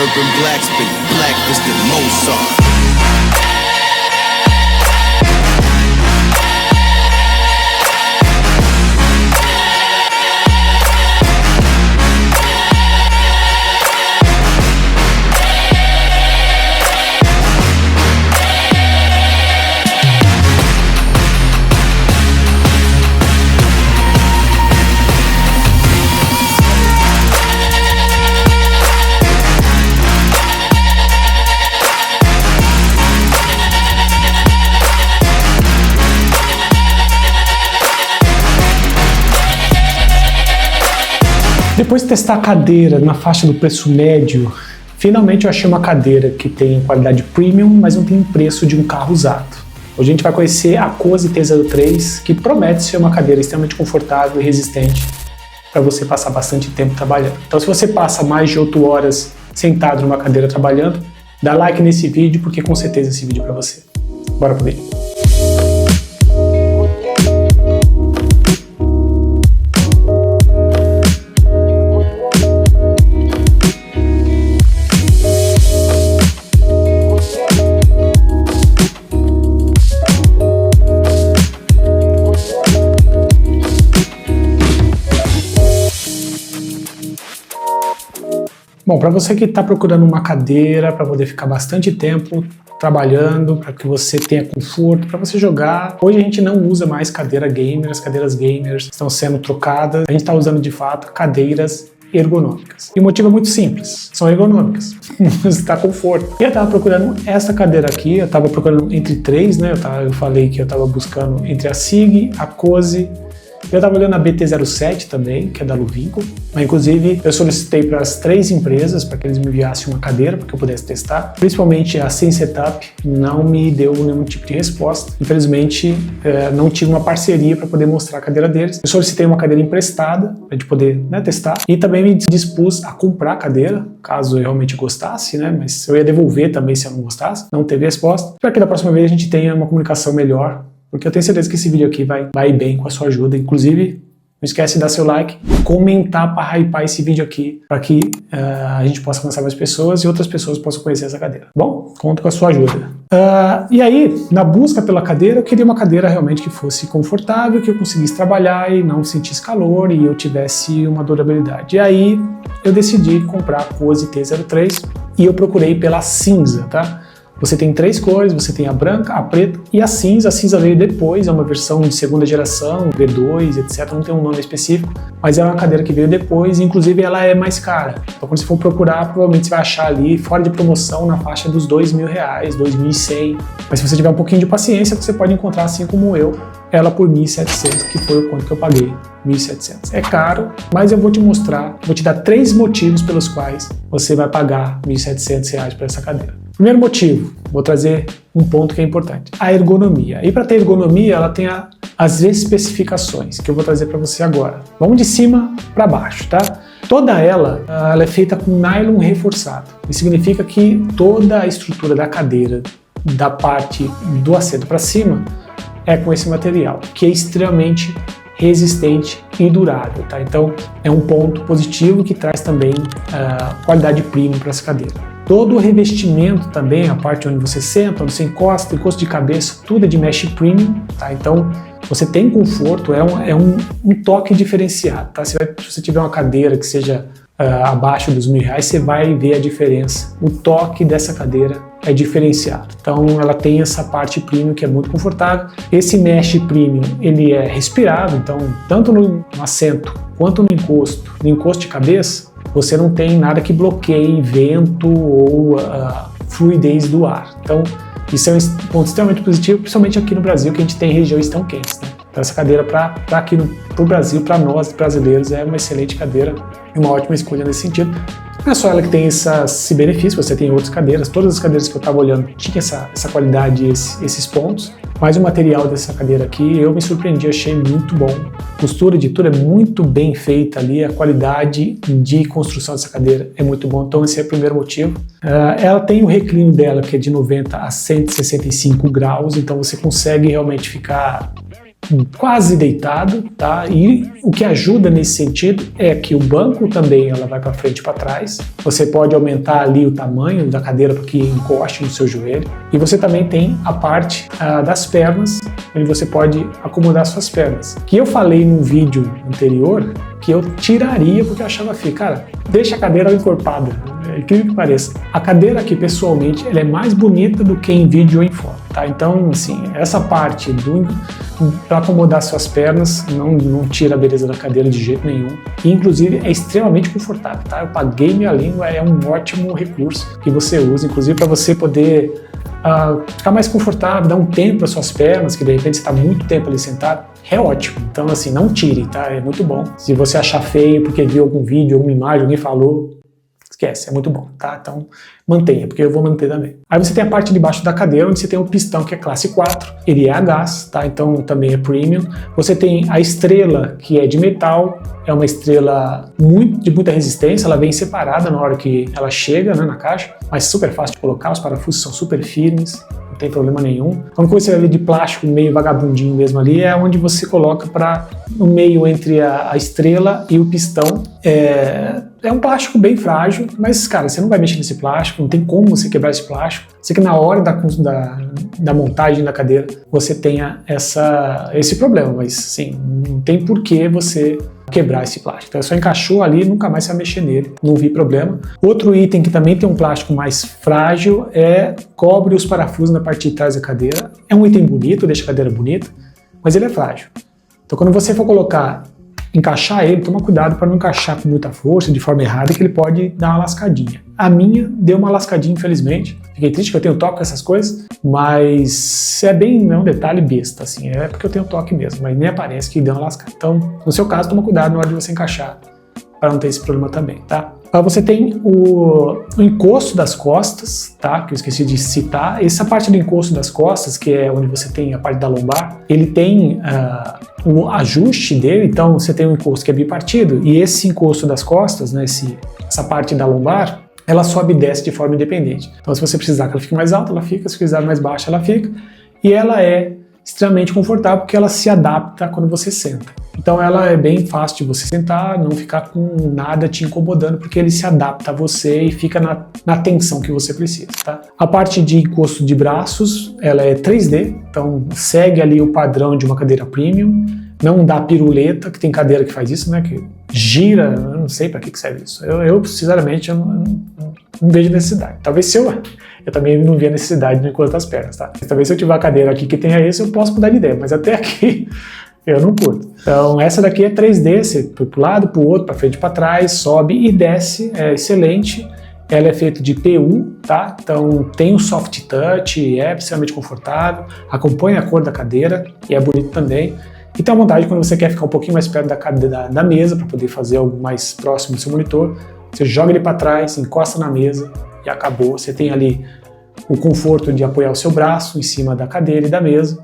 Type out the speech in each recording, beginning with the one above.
Urban Blacksmith, Black Vista Mozart. Depois de testar a cadeira na faixa do preço médio, finalmente eu achei uma cadeira que tem qualidade premium, mas não tem preço de um carro usado. Hoje a gente vai conhecer a Cozy T03, que promete ser uma cadeira extremamente confortável e resistente para você passar bastante tempo trabalhando. Então, se você passa mais de 8 horas sentado numa cadeira trabalhando, dá like nesse vídeo, porque com certeza esse vídeo é para você. Bora pro vídeo. Bom, para você que está procurando uma cadeira para poder ficar bastante tempo trabalhando, para que você tenha conforto, para você jogar. Hoje a gente não usa mais cadeira gamer, as cadeiras gamers estão sendo trocadas. A gente está usando de fato cadeiras ergonômicas. E o motivo é muito simples, são ergonômicas. Você está conforto. E eu estava procurando essa cadeira aqui, eu estava procurando entre três, né? Eu falei que eu estava buscando entre a SIG, a Cozy. Eu estava olhando a BT07 também, que é da Luvinco. Inclusive, eu solicitei para as 3 empresas para que eles me enviassem uma cadeira para que eu pudesse testar. Principalmente a Sem Setup não me deu nenhum tipo de resposta. Infelizmente, não tive uma parceria para poder mostrar a cadeira deles. Eu solicitei uma cadeira emprestada para a gente poder testar. E também me dispus a comprar a cadeira, caso eu realmente gostasse, né? Mas eu ia devolver também se eu não gostasse. Não teve resposta. Espero que da próxima vez a gente tenha uma comunicação melhor, porque eu tenho certeza que esse vídeo aqui vai bem com a sua ajuda. Inclusive, não esquece de dar seu like, comentar para hypar esse vídeo aqui, para que a gente possa alcançar mais pessoas e outras pessoas possam conhecer essa cadeira. Bom, conto com a sua ajuda. E aí, na busca pela cadeira, eu queria uma cadeira realmente que fosse confortável, que eu conseguisse trabalhar e não sentisse calor e eu tivesse uma durabilidade. E aí, eu decidi comprar a Cozy T03 e eu procurei pela cinza, tá? Você tem 3 cores, você tem a branca, a preta e a cinza. A cinza veio depois, é uma versão de segunda geração, V2, etc. Não tem um nome específico, mas é uma cadeira que veio depois, inclusive ela é mais cara. Então quando você for procurar, provavelmente você vai achar ali, fora de promoção, na faixa dos R$2.000, R$2.100. Mas se você tiver um pouquinho de paciência, você pode encontrar, assim como eu, ela por R$1.700, que foi o quanto que eu paguei. 1.700. É caro, mas eu vou te mostrar, vou te dar 3 motivos pelos quais você vai pagar R$1.700 por essa cadeira. Primeiro motivo, vou trazer um ponto que é importante, a ergonomia. E para ter ergonomia, ela tem as especificações, que eu vou trazer para você agora. Vamos de cima para baixo, tá? Toda ela é feita com nylon reforçado. Isso significa que toda a estrutura da cadeira, da parte do assento para cima, é com esse material, que é extremamente resistente e durável, tá? Então é um ponto positivo que traz também qualidade premium para essa cadeira. Todo o revestimento também, a parte onde você senta, onde você encosta, encosto de cabeça, tudo é de mesh premium, tá? Então você tem conforto, é um toque diferenciado, tá? Se você tiver uma cadeira que seja abaixo dos R$1.000, você vai ver a diferença. O toque dessa cadeira é diferenciado. Então ela tem essa parte premium que é muito confortável. Esse mesh premium, ele é respirável, então tanto no assento quanto no encosto de cabeça, você não tem nada que bloqueie vento ou fluidez do ar. Então isso é um ponto extremamente positivo, principalmente aqui no Brasil, que a gente tem regiões tão quentes, né? Então essa cadeira para aqui pro Brasil, para nós brasileiros, é uma excelente cadeira e uma ótima escolha nesse sentido. Não é só ela que tem esse benefício, você tem outras cadeiras, todas as cadeiras que eu estava olhando tinham essa qualidade e esses pontos, mas o material dessa cadeira aqui eu me surpreendi, achei muito bom. A costura de tudo é muito bem feita ali, a qualidade de construção dessa cadeira é muito bom, então esse é o primeiro motivo. Ela tem o reclínio dela que é de 90 a 165 graus, então você consegue realmente ficar quase deitado, tá? E o que ajuda nesse sentido é que o banco também ela vai para frente e para trás. Você pode aumentar ali o tamanho da cadeira para que encoste no seu joelho. E você também tem a parte das pernas, onde você pode acomodar suas pernas. Que eu falei num vídeo anterior que eu tiraria porque eu achava feio. Cara, deixa a cadeira encorpada. É incrível que pareça. A cadeira aqui, pessoalmente, ela é mais bonita do que em vídeo ou em foto, tá? Então, assim, essa parte para acomodar suas pernas não tira a beleza da cadeira de jeito nenhum. E, inclusive, é extremamente confortável, tá? Eu paguei minha língua, é um ótimo recurso que você usa, inclusive para você poder ficar mais confortável, dar um tempo para suas pernas, que de repente você está muito tempo ali sentado, é ótimo. Então, assim, não tire, tá? É muito bom. Se você achar feio porque viu algum vídeo, alguma imagem, alguém falou, esquece, é muito bom, tá? Então mantenha, porque eu vou manter também. Aí você tem a parte de baixo da cadeira, onde você tem o pistão, que é classe 4, ele é a gás, tá? Então também é premium. Você tem a estrela, que é de metal, é uma estrela de muita resistência, ela vem separada na hora que ela chega, né, na caixa, mas super fácil de colocar, os parafusos são super firmes, não tem problema nenhum. A única coisa que você vai ver de plástico meio vagabundinho mesmo ali é onde você coloca no meio entre a estrela e o pistão. É um plástico bem frágil, mas, cara, você não vai mexer nesse plástico, não tem como você quebrar esse plástico. Sei que na hora da montagem da cadeira você tenha esse problema, mas, sim, não tem por que você quebrar esse plástico. Então, só encaixou ali e nunca mais você vai mexer nele, não vi problema. Outro item que também tem um plástico mais frágil cobre os parafusos na parte de trás da cadeira. É um item bonito, deixa a cadeira bonita, mas ele é frágil. Então, quando você for encaixar ele, toma cuidado para não encaixar com muita força, de forma errada, que ele pode dar uma lascadinha. A minha deu uma lascadinha, infelizmente. Fiquei triste que eu tenho toque com essas coisas, mas é um detalhe besta, assim, é porque eu tenho toque mesmo, mas nem aparece que deu uma lascada. Então, no seu caso, toma cuidado na hora de você encaixar, para não ter esse problema também, tá? Você tem o encosto das costas, tá? Que eu esqueci de citar. Essa parte do encosto das costas, que é onde você tem a parte da lombar, ele tem o ajuste dele, então você tem um encosto que é bipartido, e esse encosto das costas, né, essa parte da lombar, ela sobe e desce de forma independente. Então, se você precisar que ela fique mais alta, ela fica, se precisar mais baixa, ela fica, e ela é extremamente confortável porque ela se adapta quando você senta. Então ela é bem fácil de você sentar, não ficar com nada te incomodando, porque ele se adapta a você e fica na tensão que você precisa, tá? A parte de encosto de braços, ela é 3D, então segue ali o padrão de uma cadeira premium, não dá piruleta, que tem cadeira que faz isso, né, que gira, eu não sei para que serve isso. Eu sinceramente, eu não vejo necessidade. Talvez eu também não via necessidade no encosto das pernas, tá? Talvez se eu tiver uma cadeira aqui que tenha isso, eu posso mudar de ideia, mas até aqui eu não curto. Então essa daqui é 3D, você foi pro lado, pro outro, para frente e para trás, sobe e desce, é excelente. Ela é feita de PU, tá? Então tem um soft touch, é extremamente confortável, acompanha a cor da cadeira e é bonito também. E tem uma vantagem quando você quer ficar um pouquinho mais perto da mesa para poder fazer algo mais próximo do seu monitor, você joga ele para trás, encosta na mesa e acabou. Você tem ali o conforto de apoiar o seu braço em cima da cadeira e da mesa,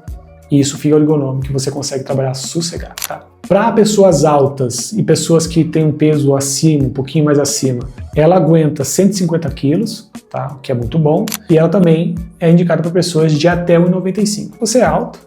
e isso fica ergonômico, que você consegue trabalhar sossegado, tá? Para pessoas altas e pessoas que têm um peso acima, um pouquinho mais acima, ela aguenta 150 quilos, tá? O que é muito bom, e ela também é indicada para pessoas de até 1,95. Você é alto,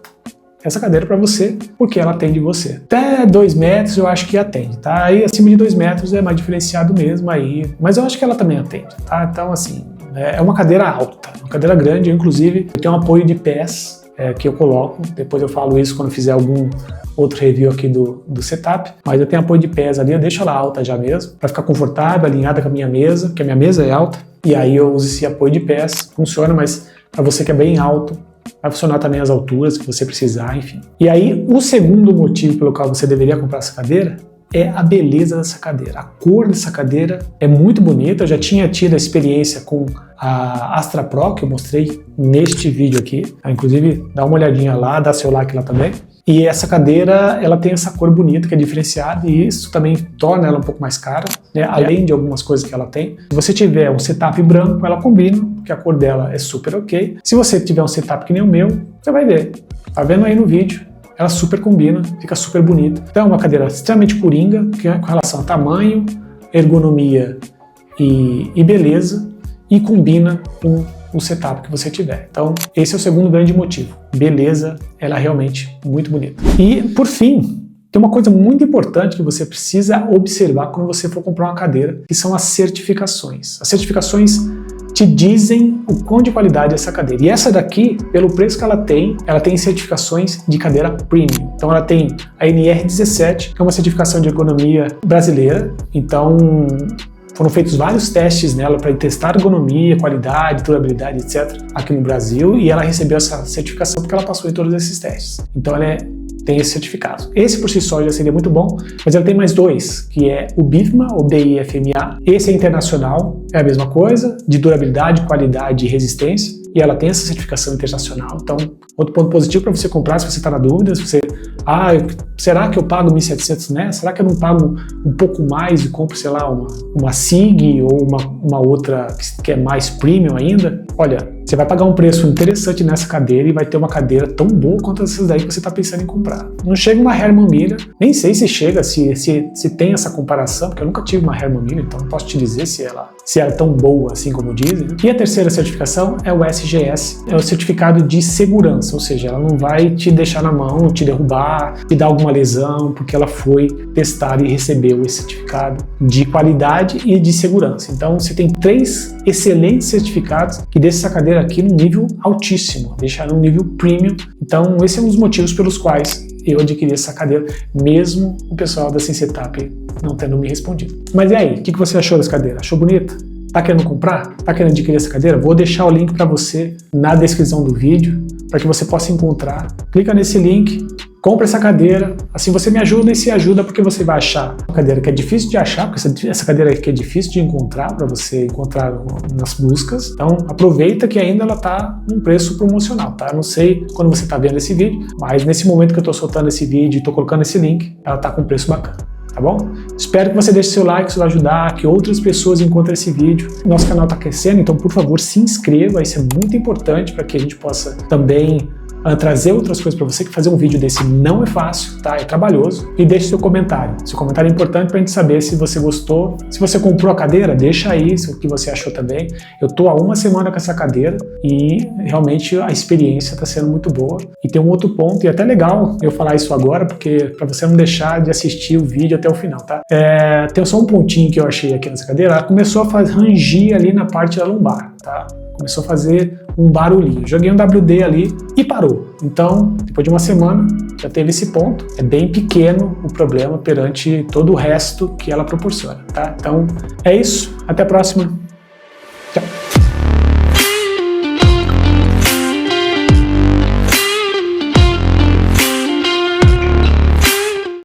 essa cadeira é para você, porque ela atende você. Até 2 metros eu acho que atende, tá? Aí acima de 2 metros é mais diferenciado mesmo, aí, mas eu acho que ela também atende, tá? Então, assim, é uma cadeira alta, uma cadeira grande. Eu, inclusive, tenho um apoio de pés que eu coloco, depois eu falo isso quando fizer algum outro review aqui do setup, mas eu tenho apoio de pés ali, eu deixo ela alta já mesmo, para ficar confortável, alinhada com a minha mesa, porque a minha mesa é alta, e aí eu uso esse apoio de pés, funciona, mas para você que é bem alto, vai funcionar também as alturas que você precisar, enfim. E aí, o segundo motivo pelo qual você deveria comprar essa cadeira é a beleza dessa cadeira. A cor dessa cadeira é muito bonita. Eu já tinha tido a experiência com a Astra Pro, que eu mostrei neste vídeo aqui. Inclusive, dá uma olhadinha lá, dá seu like lá também. E essa cadeira, ela tem essa cor bonita, que é diferenciada, e isso também torna ela um pouco mais cara, né? Além de algumas coisas que ela tem. Se você tiver um setup branco, ela combina, porque a cor dela é super ok. Se você tiver um setup que nem o meu, você vai ver. Tá vendo aí no vídeo? Ela super combina, fica super bonita. Então é uma cadeira extremamente coringa, com relação a tamanho, ergonomia e beleza, e combina com o setup que você tiver. Então, esse é o segundo grande motivo. Beleza, ela é realmente muito bonita. E, por fim, tem uma coisa muito importante que você precisa observar quando você for comprar uma cadeira, que são as certificações. As certificações te dizem o quão de qualidade é essa cadeira. E essa daqui, pelo preço que ela tem certificações de cadeira premium. Então ela tem a NR17, que é uma certificação de ergonomia brasileira. Então foram feitos vários testes nela para testar ergonomia, qualidade, durabilidade, etc. aqui no Brasil, e ela recebeu essa certificação porque ela passou em todos esses testes. Então ela tem esse certificado. Esse por si só já seria muito bom, mas ela tem mais dois, que é o BIFMA, ou BIFMA. Esse é internacional, é a mesma coisa, de durabilidade, qualidade e resistência, e ela tem essa certificação internacional. Então, outro ponto positivo para você comprar, se você está na dúvida, se você, será que eu pago 1.700 nessa? Será que eu não pago um pouco mais e compro, sei lá, uma SIG ou uma outra que é mais premium ainda? Olha, você vai pagar um preço interessante nessa cadeira e vai ter uma cadeira tão boa quanto essas daí que você está pensando em comprar. Não chega uma Herman Miller, nem sei se chega, se tem essa comparação, porque eu nunca tive uma Herman Miller, então não posso te dizer se ela é tão boa assim como dizem. E a terceira certificação é o SGS, é o certificado de segurança, ou seja, ela não vai te deixar na mão, te derrubar, te dar alguma lesão, porque ela foi testada e recebeu esse certificado de qualidade e de segurança. Então você tem 3 excelentes certificados que deixam essa cadeira aqui num nível altíssimo, deixaram um nível premium. Então esse é um dos motivos pelos quais eu adquiri essa cadeira, mesmo o pessoal da SenseTap não tendo me respondido. Mas e aí, o que você achou dessa cadeira? Achou bonita? Tá querendo comprar? Tá querendo adquirir essa cadeira? Vou deixar o link para você na descrição do vídeo, para que você possa encontrar. Clica nesse link, compra essa cadeira, assim você me ajuda e se ajuda, porque você vai achar uma cadeira que é difícil de achar, porque essa cadeira aqui é difícil de encontrar, para você encontrar nas buscas. Então aproveita que ainda ela tá num preço promocional, tá? Não sei quando você tá vendo esse vídeo, mas nesse momento que eu tô soltando esse vídeo e tô colocando esse link, ela tá com um preço bacana. Tá bom? Espero que você deixe seu like, isso vai ajudar, que outras pessoas encontrem esse vídeo. Nosso canal está crescendo, então por favor se inscreva, isso é muito importante para que a gente possa também trazer outras coisas para você, que fazer um vídeo desse não é fácil, tá? É trabalhoso. E deixe seu comentário. Seu comentário é importante para a gente saber se você gostou. Se você comprou a cadeira, deixa aí o que você achou também. Eu tô há 1 semana com essa cadeira e realmente a experiência está sendo muito boa. E tem um outro ponto, e é até legal eu falar isso agora, porque para você não deixar de assistir o vídeo até o final, tá? Tem só um pontinho que eu achei aqui nessa cadeira. Ela começou a rangir ali na parte da lombar, tá? Começou a fazer um barulhinho. Joguei um WD ali e parou. Então, depois de 1 semana, já teve esse ponto. É bem pequeno o problema perante todo o resto que ela proporciona, tá? Então, é isso. Até a próxima.